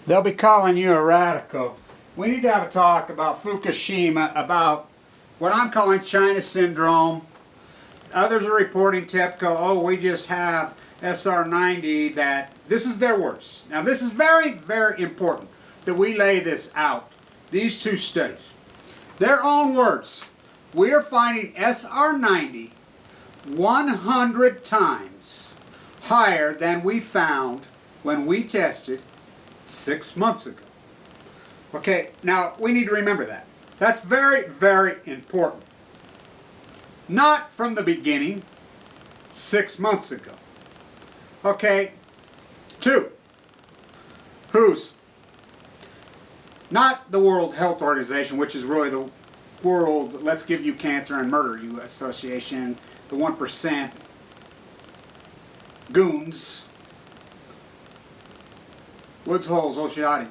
They'll be calling you a radical. We need to have a talk about Fukushima, about what I'm calling China syndrome. Others are reporting TEPCO, oh, we just have SR90, that this is their words. Now this is very, very important that we lay this out. These two studies. Their own words. We are finding SR90 100 times higher than we found when we tested 6 months ago. Okay, now we need to remember that. That's very, very important. Not from the beginning, 6 months ago. Okay, 2. Who's? Not the World Health Organization, which is really the World Let's Give You Cancer and Murder You Association, the 1% goons. Woods Holes, Oceanic.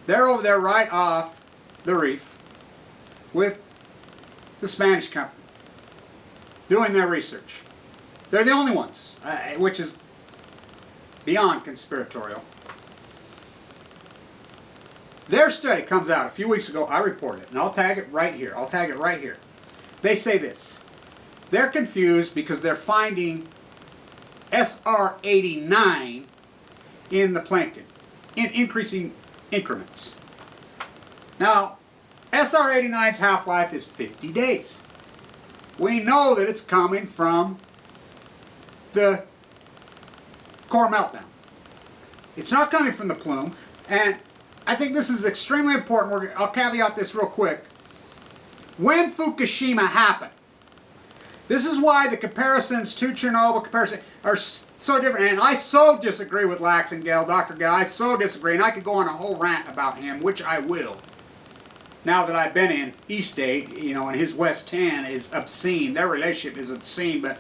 They're over there right off the reef with the Spanish company doing their research. They're the only ones, which is beyond conspiratorial. Their study comes out a few weeks ago. I reported it, and I'll tag it right here. I'll tag it right here. They say this. They're confused because they're finding SR89 in the plankton in increasing increments. Now, SR89's half-life is 50 days. We know that it's coming from the core meltdown. It's not coming from the plume, and I think this is extremely important. I'll caveat this real quick. When Fukushima happened, this is why the comparisons to Chernobyl are so different. And I so disagree with Laxengale, Dr. Gale. I so disagree. And I could go on a whole rant about him, which I will. Now that I've been in East 8, you know, and his West 10 is obscene. Their relationship is obscene. But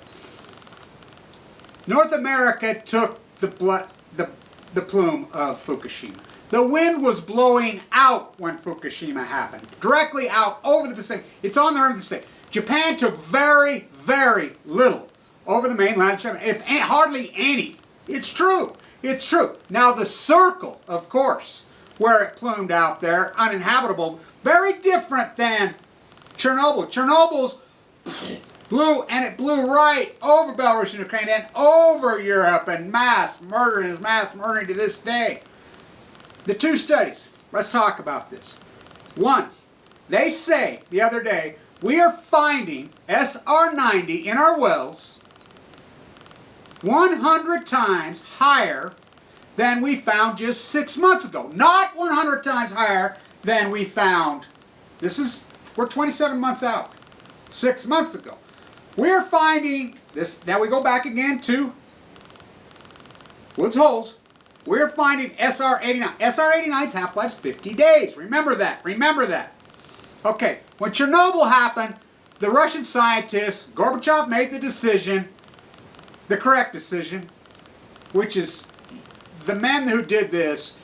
North America took the plume of Fukushima. The wind was blowing out when Fukushima happened. Directly out over the Pacific. It's on the rim of the Pacific. Japan took very, very little over the mainland of China, if hardly any. It's true. It's true. Now the circle, of course, where it plumed out there, uninhabitable, very different than Chernobyl. Chernobyl's blew, and it blew right over Belarus and Ukraine and over Europe, and mass murder is mass murdering to this day. The two studies, let's talk about this. One, they say the other day, we are finding SR90 in our wells 100 times higher than we found just 6 months ago. Not 100 times higher than we found, we're 27 months out, 6 months ago. We're finding this, now we go back again to Woods Holes. We're finding SR89. SR89's half-life is 50 days. Remember that. Remember that. Okay, when Chernobyl happened, the Russian scientists, Gorbachev made the decision, the correct decision, which is the men who did this,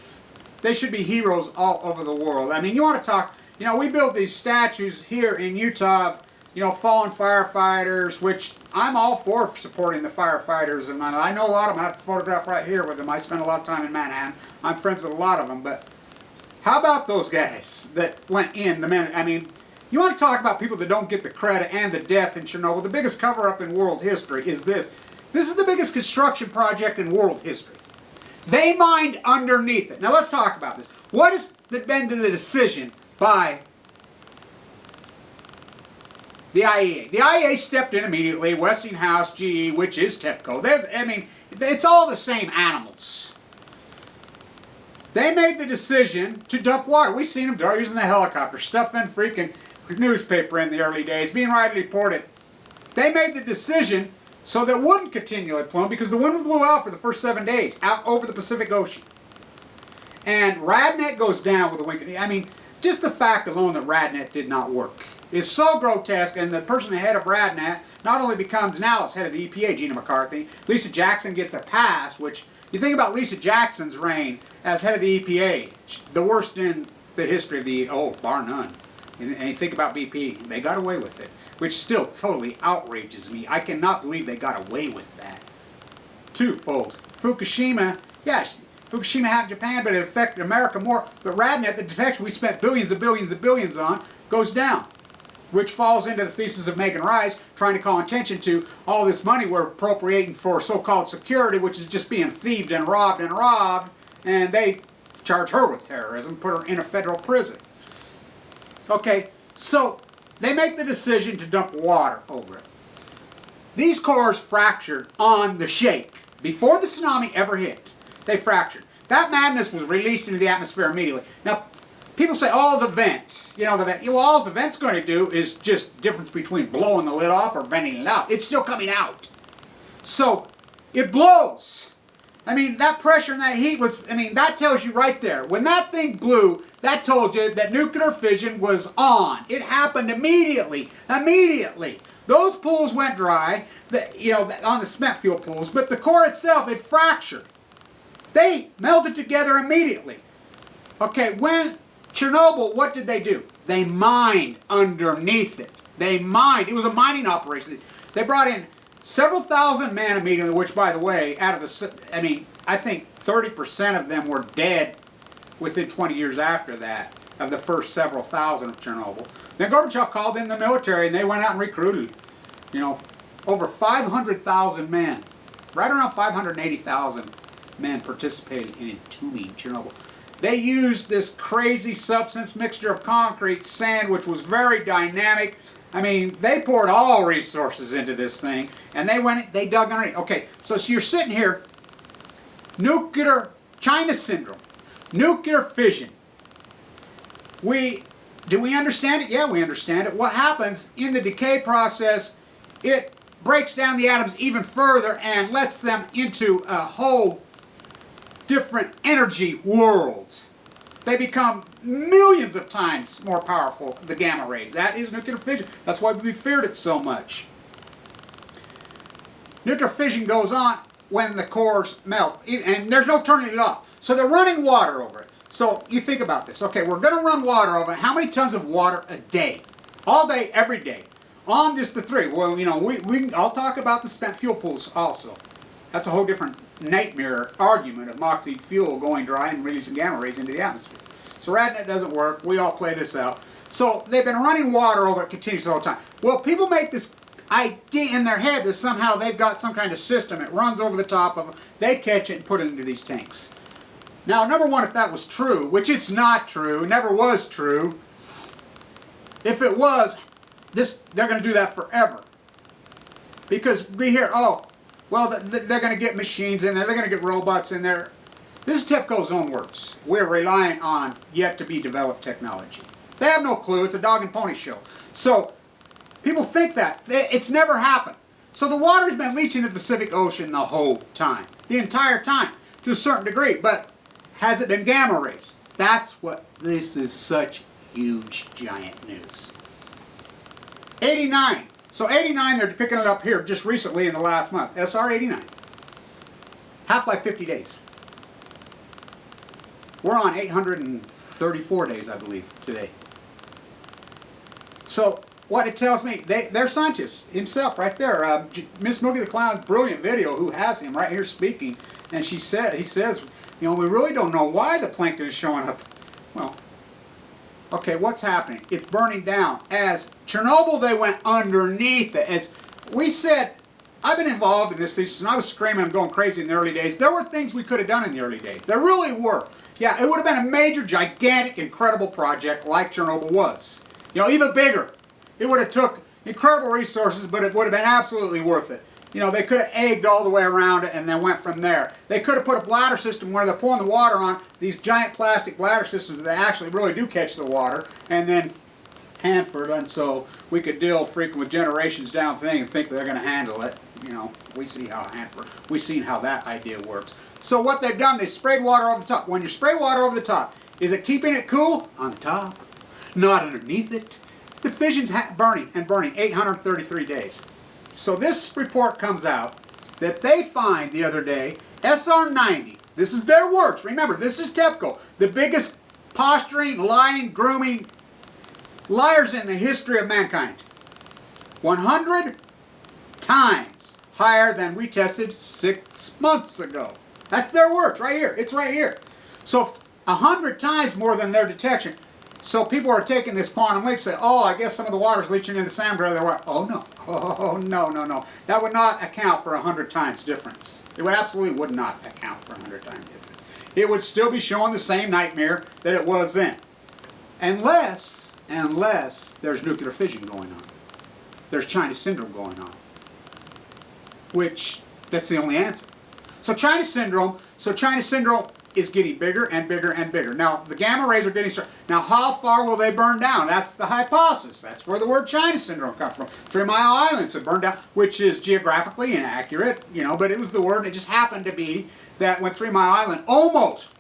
they should be heroes all over the world. I mean, you want to talk, you know, we build these statues here in Utah of, you know, fallen firefighters, which I'm all for supporting the firefighters. And I know a lot of them. I have a photograph right here with them. I spend a lot of time in Manhattan. I'm friends with a lot of them. But how about those guys that went in, the men? I mean, you want to talk about people that don't get the credit and the death in Chernobyl. The biggest cover-up in world history is this. This is the biggest construction project in world history. They mined underneath it. Now let's talk about this. What has been to the decision by the IAEA? The IAEA stepped in immediately. Westinghouse, GE, which is TEPCO. I mean, it's all the same animals. They made the decision to dump water. We've seen them using the helicopter, stuffing freaking newspaper in the early days, being widely reported. They made the decision so that it wouldn't continually plume because the wind blew out for the first 7 days out over the Pacific Ocean. And Radnet goes down with the wind. I mean, just the fact alone that Radnet did not work is so grotesque, and the person head of Radnet not only becomes now as head of the EPA, Gina McCarthy, Lisa Jackson gets a pass, which you think about Lisa Jackson's reign as head of the EPA, the worst in the history of the, bar none. And you think about BP, they got away with it, which still totally outrages me. I cannot believe they got away with that. Twofold. Fukushima, yeah, Fukushima happened in Japan, but it affected America more. But Radnet, the detection we spent billions and billions and billions on, goes down, which falls into the thesis of Megan Rice, trying to call attention to all this money we're appropriating for so-called security, which is just being thieved and robbed, and they charge her with terrorism, put her in a federal prison. Okay, so they make the decision to dump water over it. These cores fractured on the shake. Before the tsunami ever hit, they fractured. That madness was released into the atmosphere immediately. Now, people say, oh, the vent. You know, the vent. Well, all the vent's going to do is just difference between blowing the lid off or venting it out. It's still coming out. So, it blows. I mean, that pressure and that heat was, I mean, that tells you right there. When that thing blew, that told you that nuclear fission was on. It happened immediately. Immediately. Those pools went dry, you know, on the spent fuel pools, but the core itself, it fractured. They melted together immediately. Okay, when Chernobyl, what did they do? They mined underneath it. They mined. It was a mining operation. They brought in several thousand men immediately, which, by the way, out of the, I mean, I think 30% of them were dead within 20 years after that, of the first several thousand of Chernobyl. Then Gorbachev called in the military, and they went out and recruited, you know, over 500,000 men. Right around 580,000 men participated in entombing Chernobyl. They used this crazy substance mixture of concrete, sand, which was very dynamic. I mean, they poured all resources into this thing, and they dug underneath. Okay, so you're sitting here, nuclear China syndrome, nuclear fission. Do we understand it? Yeah, we understand it. What happens in the decay process, it breaks down the atoms even further and lets them into a whole different energy world. They become millions of times more powerful, the gamma rays. That is nuclear fission. That's why we feared it so much. Nuclear fission goes on when the cores melt, and there's no turning it off. So they're running water over it. So you think about this. Okay, we're going to run water over it. How many tons of water a day? All day, every day. On just the three. Well, you know, I'll talk about the spent fuel pools also. That's a whole different nightmare argument of moxie fuel going dry and releasing gamma rays into the atmosphere. So Radnet doesn't work. We all play this out. So they've been running water over it continuously all the time. Well, people make this idea in their head that somehow they've got some kind of system. It runs over the top of them. They catch it and put it into these tanks. Now, number one, if that was true, which it's not true, never was true, if it was, they're going to do that forever. Because we hear, oh, well, they're going to get machines in there, they're going to get robots in there. This is TEPCO's own words. We're relying on yet-to-be-developed technology. They have no clue. It's a dog and pony show. So, people think that. It's never happened. So the water's been leaching the Pacific Ocean the whole time. The entire time, to a certain degree. But has it been gamma rays? That's what this is such huge, giant news. 89. So 89, they're picking it up here just recently in the last month. SR89. Half-life 50 days. We're on 834 days, I believe, today. So what it tells me, they're scientists himself right there. Miss Moogie the Clown's brilliant video, who has him right here speaking, and he says, you know, we really don't know why the plankton is showing up. Well, okay, what's happening? It's burning down. As Chernobyl, they went underneath it. As we said, I've been involved in this thesis, and I was screaming and going crazy in the early days. There were things we could have done in the early days. There really were. Yeah, it would have been a major, gigantic, incredible project like Chernobyl was. You know, even bigger. It would have took incredible resources, but it would have been absolutely worth it. You know, they could have egged all the way around it and then went from there. They could have put a bladder system where they're pouring the water on, these giant plastic bladder systems that actually really do catch the water, and then Hanford, and so we could deal freaking with generations down thing and think they're going to handle it. You know, we've seen how that idea works. So what they've done, they sprayed water over the top. When you spray water over the top, is it keeping it cool? On the top, not underneath it. The fission's burning and burning 833 days. So this report comes out that they find the other day, SR90, this is their words, remember, this is TEPCO, the biggest posturing, lying, grooming liars in the history of mankind. 100 times higher than we tested 6 months ago. That's their words right here. It's right here. So 100 times more than their detection. So people are taking this quantum leap, say, oh, I guess some of the water's leaching into San Andreas. Oh no, oh no, no, no. That would not account for 100 times difference. It would absolutely would not account for 100 times difference. It would still be showing the same nightmare that it was then. Unless there's nuclear fission going on. There's China syndrome going on. Which, that's the only answer. So China syndrome is getting bigger and bigger and bigger. Now, the gamma rays are getting started. Now, how far will they burn down? That's the hypothesis. That's where the word China syndrome comes from. 3 Mile Islands have burned down, which is geographically inaccurate, you know, but it was the word. It just happened to be that when 3 Mile Island almost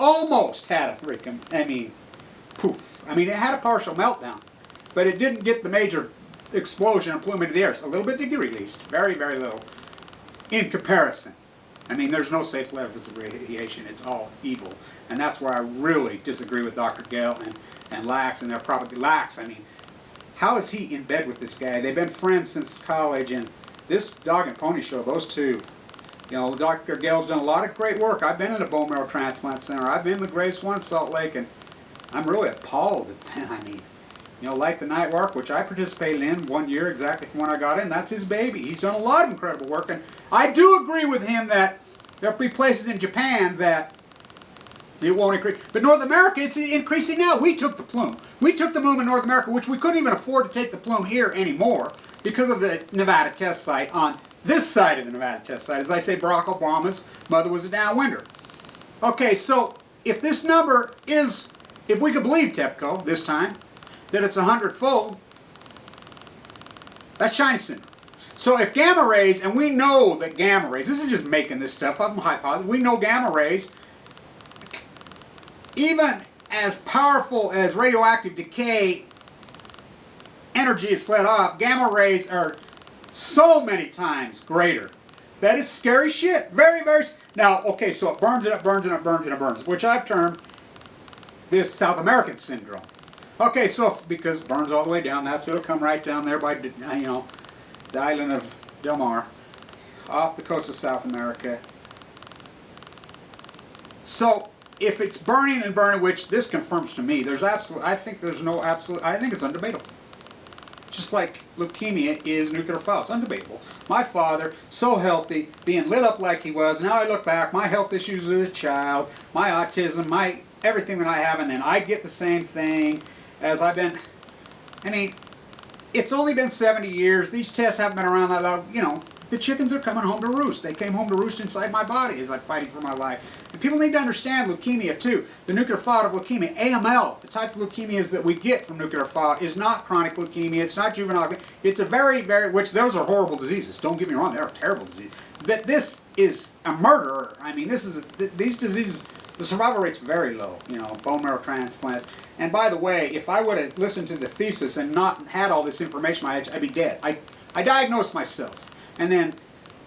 had a freaking, poof. I mean, it had a partial meltdown, but it didn't get the major explosion and plume into the air. It's a little bit released, very, very little, in comparison. I mean, there's no safe levels of radiation. It's all evil. And that's where I really disagree with Dr. Gale and Lax, and they're probably Lax. I mean, how is he in bed with this guy? They've been friends since college, and this Dog and Pony show, those two, you know, Dr. Gale's done a lot of great work. I've been in a bone marrow transplant center. I've been in the Grace One in Salt Lake, and I'm really appalled at that. I mean, you know, like the night work, which I participated in 1 year exactly from when I got in. That's his baby. He's done a lot of incredible work, and I do agree with him that there'll be places in Japan that it won't increase. But North America, it's increasing now. We took the plume. We took the plume in North America, which we couldn't even afford to take the plume here anymore because of the Nevada test site on this side of the Nevada test site. As I say, Barack Obama's mother was a downwinder. Okay, so if this number is, if we could believe TEPCO this time, that it's 100-fold, that's China syndrome. So if gamma rays, and we know that gamma rays, this is just making this stuff up, I'm hypothesizing, we know gamma rays, even as powerful as radioactive decay energy is let off, gamma rays are so many times greater. That is scary shit. Very, very. Now, okay, so it burns it up, burns it up, burns it up, burns it, which I've termed this South American syndrome. Okay, so because it burns all the way down, that's it'll come right down there by, you know, the island of Del Mar, off the coast of South America. So if it's burning and burning, which this confirms to me, there's absolute. I think there's no absolute. I think it's undebatable. Just like leukemia is nuclear fallout. It's undebatable. My father, so healthy, being lit up like he was. Now I look back, my health issues as a child, my autism, my everything that I have, and then I get the same thing as I've been. I mean, it's only been 70 years. These tests haven't been around that long. You know, the chickens are coming home to roost. They came home to roost inside my body as I'm fighting for my life. And people need to understand leukemia too. The nuclear fallout of leukemia, AML, the type of leukemias that we get from nuclear fallout, is not chronic leukemia. It's not juvenile. It's a very, very, which those are horrible diseases. Don't get me wrong, they're a terrible disease. But this is a murderer. I mean, this is these diseases. The survival rate's very low. You know, bone marrow transplants. And by the way, if I would have listened to the thesis and not had all this information, I'd be dead. I diagnosed myself. And then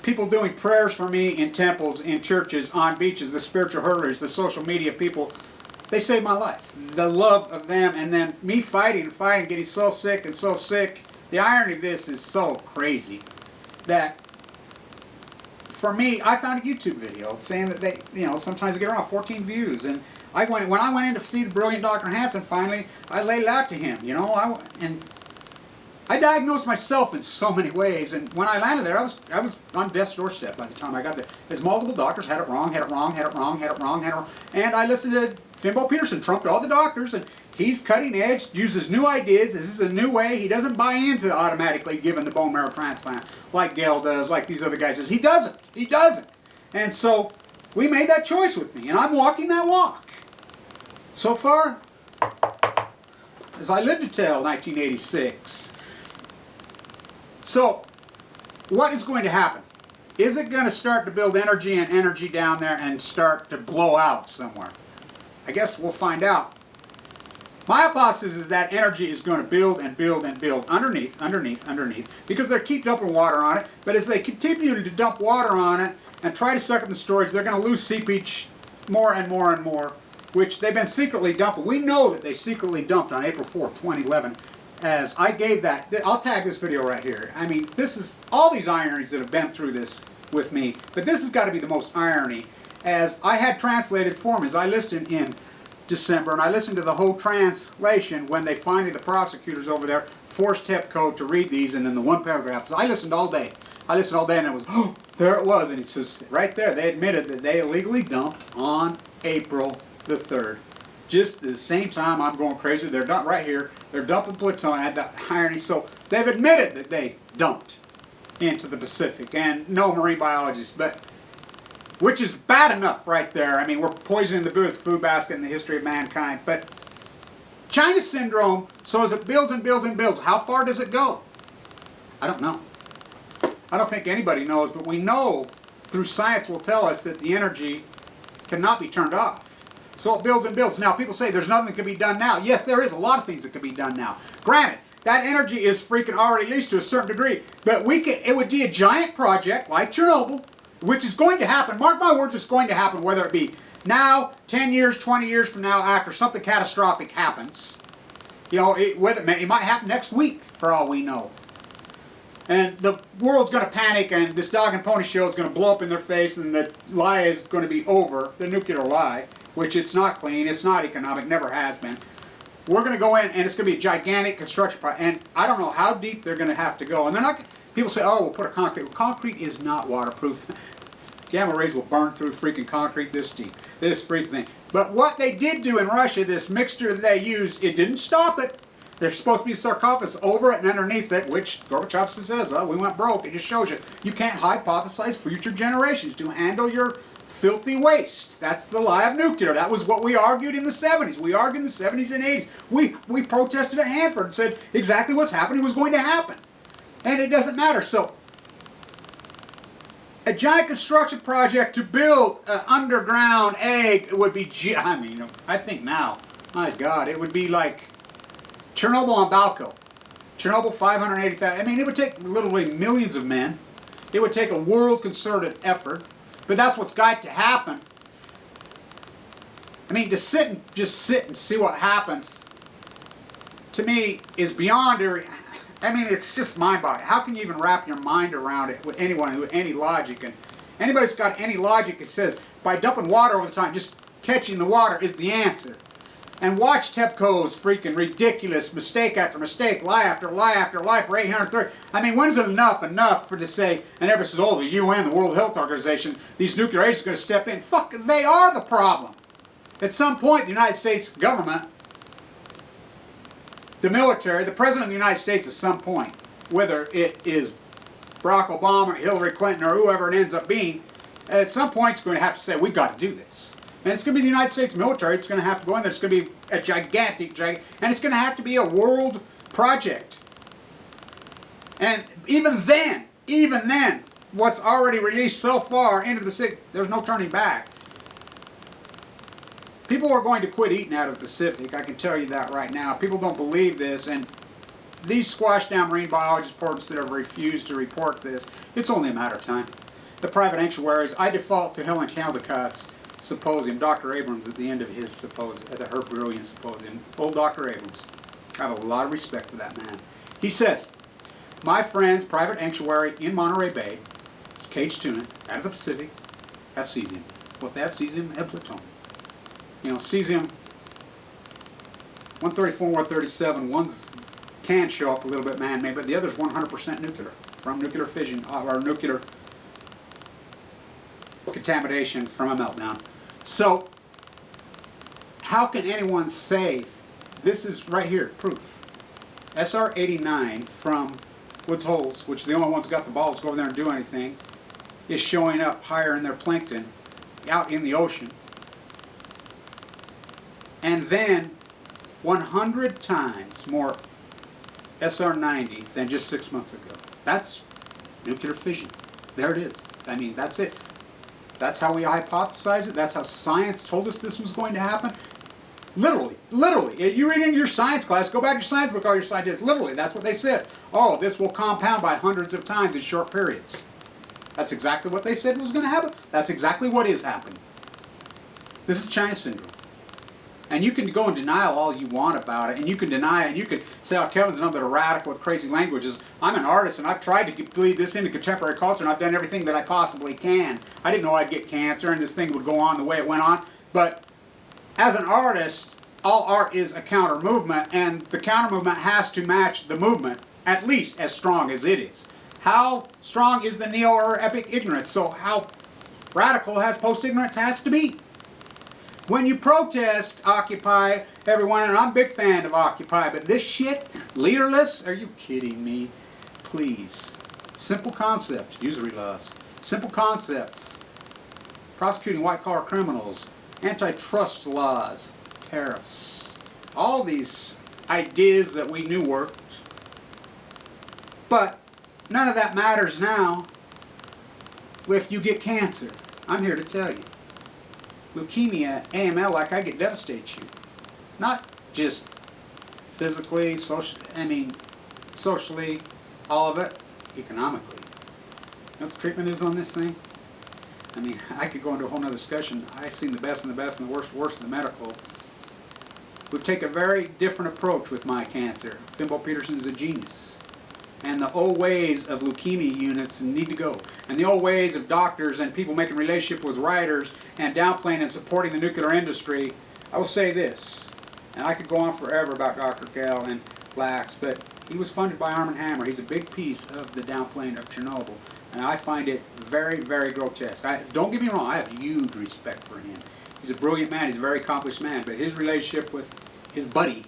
people doing prayers for me in temples, in churches, on beaches, the spiritual hurlers, the social media people, they saved my life. The love of them, and then me fighting and fighting, getting so sick and so sick. The irony of this is so crazy that for me, I found a YouTube video saying that they, you know, sometimes they get around 14 views. And when I went in to see the brilliant Dr. Hansen, finally, I laid it out to him, you know, and I diagnosed myself in so many ways, and when I landed there, I was on death's doorstep by the time I got there. As multiple doctors had it wrong, had it wrong, had it wrong, had it wrong, had it wrong, and I listened to Fimbo Peterson, trumped all the doctors, and he's cutting edge, uses new ideas. This is a new way. He doesn't buy into automatically giving the bone marrow transplant like Gail does, like these other guys does. He doesn't. He doesn't. And so we made that choice with me, and I'm walking that walk. So far, as I lived to tell 1986. So, what is going to happen? Is it going to start to build energy and energy down there and start to blow out somewhere? I guess we'll find out. My hypothesis is that energy is going to build and build and build underneath, because they keep dumping water on it. But as they continue to dump water on it and try to suck up the storage, they're going to lose seepage more and more and more, which they've been secretly dumping. We know that they secretly dumped on April 4th, 2011. As I gave that, I'll tag this video right here. I mean, this is all these ironies that have been through this with me, but this has got to be the most irony. as I had translated for me, as I listened in December, and I listened to the whole translation when they finally, the prosecutors over there, forced TEPCO to read these, and then the one paragraph. So I listened all day. I listened all day, and it was, oh, there it was. And it says, right there, they admitted that they illegally dumped on April the 3rd. Just at the same time I'm going crazy. They're dumping right here. They're dumping plutonium at the irony. So they've admitted that they dumped into the Pacific. And no marine biologists, but which is bad enough right there. I mean, we're poisoning the biggest food basket in the history of mankind. But China syndrome, so as it builds and builds and builds, how far does it go? I don't know. I don't think anybody knows, but we know through science will tell us that the energy cannot be turned off. So it builds and builds. Now, people say there's nothing that can be done now. Yes, there is a lot of things that can be done now. Granted, that energy is freaking already released to a certain degree, but it would be a giant project like Chernobyl, which is going to happen. Mark my words, it's going to happen, whether it be now, 10 years, 20 years from now, after something catastrophic happens. You know, it might happen next week, for all we know. And the world's going to panic, and this dog and pony show is going to blow up in their face, and the lie is going to be over, the nuclear lie, which it's not clean, it's not economic, never has been. We're going to go in, and it's going to be a gigantic construction project, and I don't know how deep they're going to have to go. And they're not. People say, "Oh, we'll put a concrete." Well, concrete is not waterproof. Gamma rays will burn through freaking concrete this deep, this freaking thing. But what they did do in Russia, this mixture that they used, it didn't stop it. There's supposed to be a sarcophagus over it and underneath it, which Gorbachev says, oh, we went broke. It just shows you. You can't hypothesize future generations to handle your filthy waste. That's the lie of nuclear. That was what we argued in the 70s. We argued in the 70s and 80s. We protested at Hanford and said exactly what's happening was going to happen. And it doesn't matter. So, a giant construction project to build an underground egg would be, I mean, I think now, my God, it would be like Chernobyl on Balco. Chernobyl, 580,000. I mean, it would take literally millions of men. It would take a world concerted effort. But that's what's got to happen. I mean, to just sit and see what happens, to me, is beyond I mean, it's just mind-boggling. How can you even wrap your mind around it with anyone with any logic? And anybody's got any logic that says by dumping water over the time, just catching the water is the answer. And watch TEPCO's freaking ridiculous mistake after mistake, lie after lie after lie for 830. I mean, when is it enough for to say, and everybody says, oh, the UN, the World Health Organization, these nuclear agents are going to step in. Fuck, they are the problem. At some point, the United States government, the military, the President of the United States at some point, whether it is Barack Obama, Hillary Clinton, or whoever it ends up being, at some point it's going to have to say, we've got to do this. And it's going to be the United States military. It's going to have to go in there. It's going to be a gigantic, and it's going to have to be a world project. And even then, what's already released so far into the Pacific, there's no turning back. People are going to quit eating out of the Pacific. I can tell you that right now. People don't believe this, and these squashed down marine biology reports that have refused to report this, it's only a matter of time. The private sanctuaries, I default to Helen Caldicott's symposium, Dr. Abrams at the end of his symposium, her brilliant symposium. Old Dr. Abrams. I have a lot of respect for that man. He says, my friend's private sanctuary in Monterey Bay, it's caged tuna, out of the Pacific, have cesium. Well, if they have cesium, they have plutonium. You know, cesium, 134 and 137, one's can show up a little bit man-made, but the other's 100% nuclear, from nuclear fission, or nuclear contamination from a meltdown. So, how can anyone say, this is right here, proof. SR-89 from Woods Holes, which the only ones that got the balls to go over there and do anything, is showing up higher in their plankton, out in the ocean. And then 100 times more SR-90 than just 6 months ago. That's nuclear fission. There it is. I mean, that's it. That's how we hypothesized it. That's how science told us this was going to happen. Literally. You read in your science class, go back to your science book, all your scientists, literally, that's what they said. Oh, this will compound by hundreds of times in short periods. That's exactly what they said was going to happen. That's exactly what is happening. This is China syndrome. And you can go in denial all you want about it, and you can deny it, and you can say, oh, Kevin's nothing but a radical with crazy languages. I'm an artist, and I've tried to bleed this into contemporary culture, and I've done everything that I possibly can. I didn't know I'd get cancer, and this thing would go on the way it went on. But as an artist, all art is a counter-movement, and the counter-movement has to match the movement, at least as strong as it is. How strong is the neo or epic ignorance? So how radical has post-ignorance has to be? When you protest Occupy, everyone, and I'm a big fan of Occupy, but this shit, leaderless, are you kidding me? Please. Simple concepts, usury laws. Simple concepts. Prosecuting white-collar criminals. Antitrust laws. Tariffs. All these ideas that we knew worked. But none of that matters now if you get cancer. I'm here to tell you. Leukemia, AML, like I get, devastates you. Not just physically, socially, all of it, economically. You know what the treatment is on this thing? I mean, I could go into a whole nother discussion. I've seen the best and the best and the worst of the medical. We've taken a very different approach with my cancer. Fimbo Peterson is a genius. And the old ways of leukemia units need to go. And the old ways of doctors and people making relationship with writers and downplaying and supporting the nuclear industry. I will say this, and I could go on forever about Dr. Kell and blacks, but he was funded by Arm & Hammer. He's a big piece of the downplaying of Chernobyl. And I find it very, very grotesque. Don't get me wrong, I have huge respect for him. He's a brilliant man, he's a very accomplished man, but his relationship with his buddy,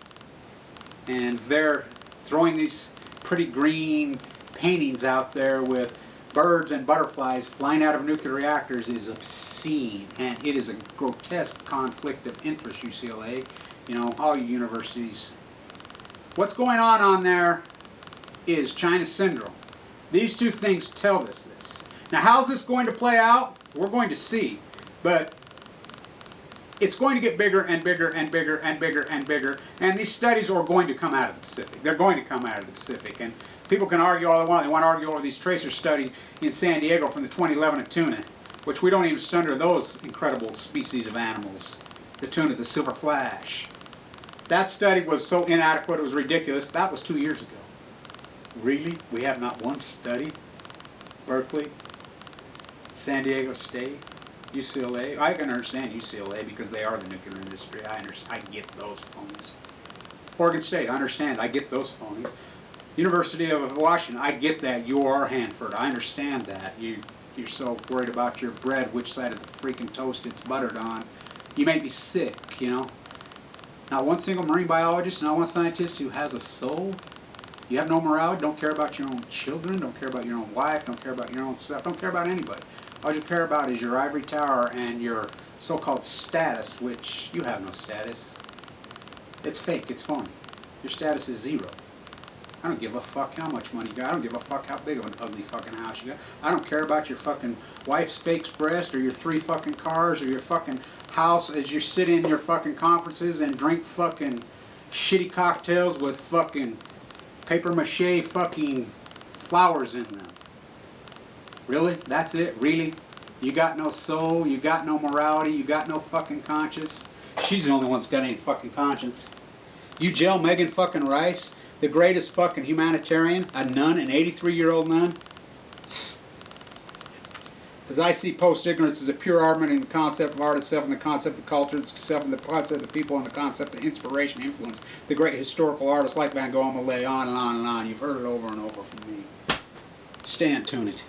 and they're throwing these pretty green paintings out there with birds and butterflies flying out of nuclear reactors is obscene, and it is a grotesque conflict of interest, UCLA, you know, all you universities. What's going on there is China syndrome. These two things tell us this. Now, how's this going to play out? We're going to see, but it's going to get bigger and bigger and bigger and bigger and bigger, and these studies are going to come out of the Pacific. They're going to come out of the Pacific, and people can argue all they want. They want to argue over these tracer studies in San Diego from the 2011 tuna, which we don't even sunder those incredible species of animals. The tuna, the silver flash. That study was so inadequate it was ridiculous. That was 2 years ago. Really? We have not one study? Berkeley? San Diego State? UCLA. I can understand UCLA because they are the nuclear industry. I get those phonies. Oregon State, I understand. I get those phonies. University of Washington, I get that. You are Hanford. I understand that. You're so worried about your bread, which side of the freaking toast it's buttered on. You make me sick, you know. Not one single marine biologist, not one scientist who has a soul. You have no morality, don't care about your own children, don't care about your own wife, don't care about your own stuff, don't care about anybody. All you care about is your ivory tower and your so-called status, which you have no status. It's fake, it's phony. Your status is zero. I don't give a fuck how much money you got. I don't give a fuck how big of an ugly fucking house you got. I don't care about your fucking wife's fake breast or your 3 fucking cars or your fucking house as you sit in your fucking conferences and drink fucking shitty cocktails with fucking paper mache fucking flowers in them. Really? That's it? Really? You got no soul, you got no morality, you got no fucking conscience? She's the only one that's got any fucking conscience. You jail Megan fucking Rice, the greatest fucking humanitarian, a nun, an 83-year-old nun? Because I see post-ignorance as a pure argument in the concept of art itself and the concept of culture itself and the concept of people and the concept of inspiration, influence. The great historical artists like Van Gogh, I'm going to lay on and on and on. You've heard it over and over from me. Stand tuned.